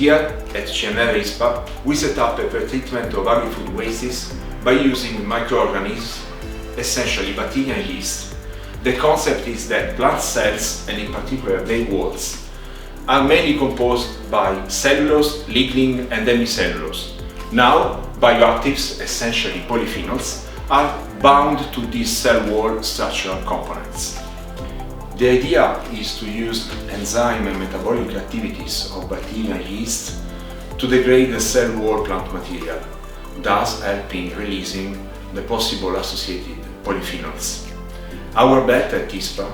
Here at CNR-ISPA, we set up a pretreatment of agri-food wastes by using microorganisms, essentially bacteria and yeast. The concept is that plant cells, and in particular their walls, are mainly composed by cellulose, lignin and hemicellulose. Now, bioactives, essentially polyphenols, are bound to these cell wall structural components. The idea is to use enzyme and metabolic activities of bacteria and yeast to degrade the cell wall plant material, thus helping releasing the possible associated polyphenols. Our bet at ISPA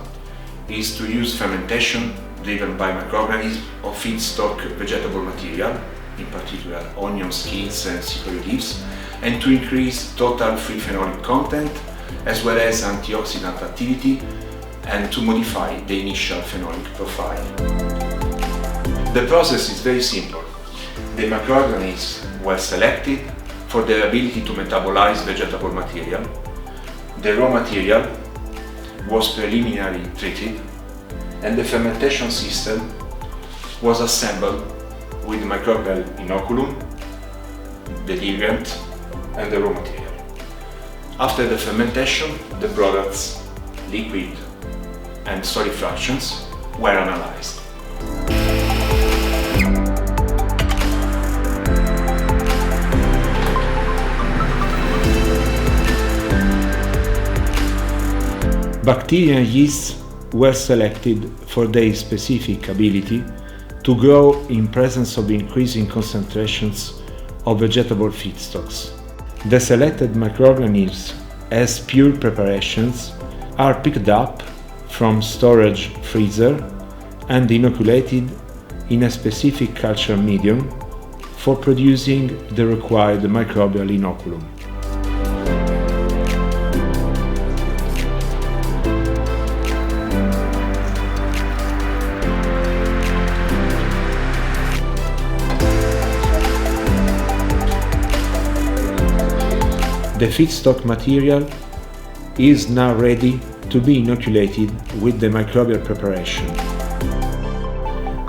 is to use fermentation driven by microorganisms of feedstock vegetable material, in particular onion skins and celery leaves, and to increase total free phenolic content as well as antioxidant activity and to modify the initial phenolic profile. The process is very simple. The microorganisms were selected for their ability to metabolize vegetable material. The raw material was preliminarily treated and the fermentation system was assembled with microbial inoculum, the diluent and the raw material. After the fermentation, the products, liquid and solid fractions, were analyzed. Bacteria and yeasts were selected for their specific ability to grow in presence of increasing concentrations of vegetable feedstocks. The selected microorganisms as pure preparations are picked up from storage freezer and inoculated in a specific culture medium for producing the required microbial inoculum. The feedstock material is now ready to be inoculated with the microbial preparation.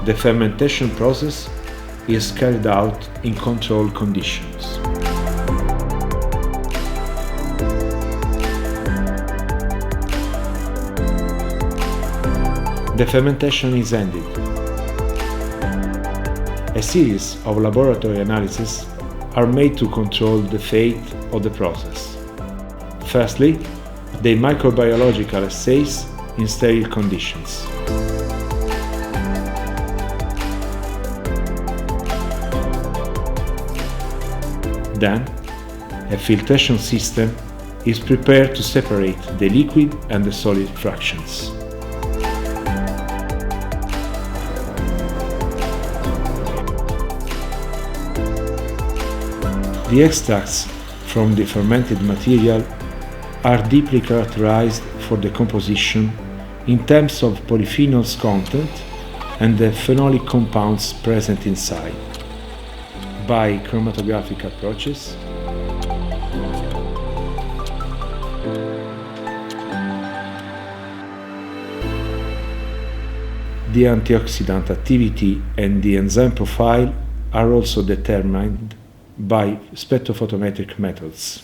The fermentation process is carried out in controlled conditions. The fermentation is ended. A series of laboratory analyses are made to control the fate of the process. Firstly, the microbiological assays in sterile conditions. Then, a filtration system is prepared to separate the liquid and the solid fractions. The extracts from the fermented material are deeply characterized for the composition in terms of polyphenols content and the phenolic compounds present inside by chromatographic approaches, the antioxidant activity and the enzyme profile are also determined by spectrophotometric methods.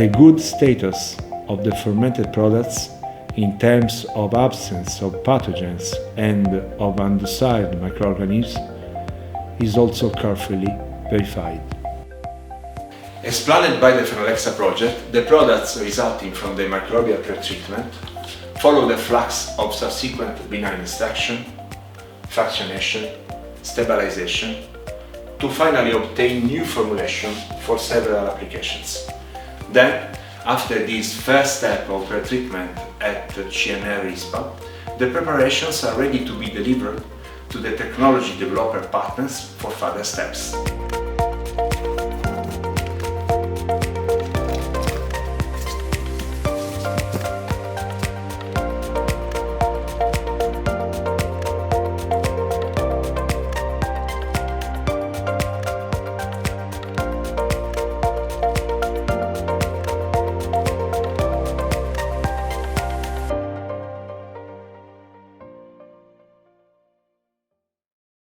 The good status of the fermented products in terms of absence of pathogens and of undesired microorganisms is also carefully verified. As planned by the PHENOLEXA project, the products resulting from the microbial pretreatment follow the flux of subsequent benign extraction, fractionation, stabilization, to finally obtain new formulation for several applications. Then, after this first step of pretreatment at CNR-ISPA, the preparations are ready to be delivered to the technology developer partners for further steps.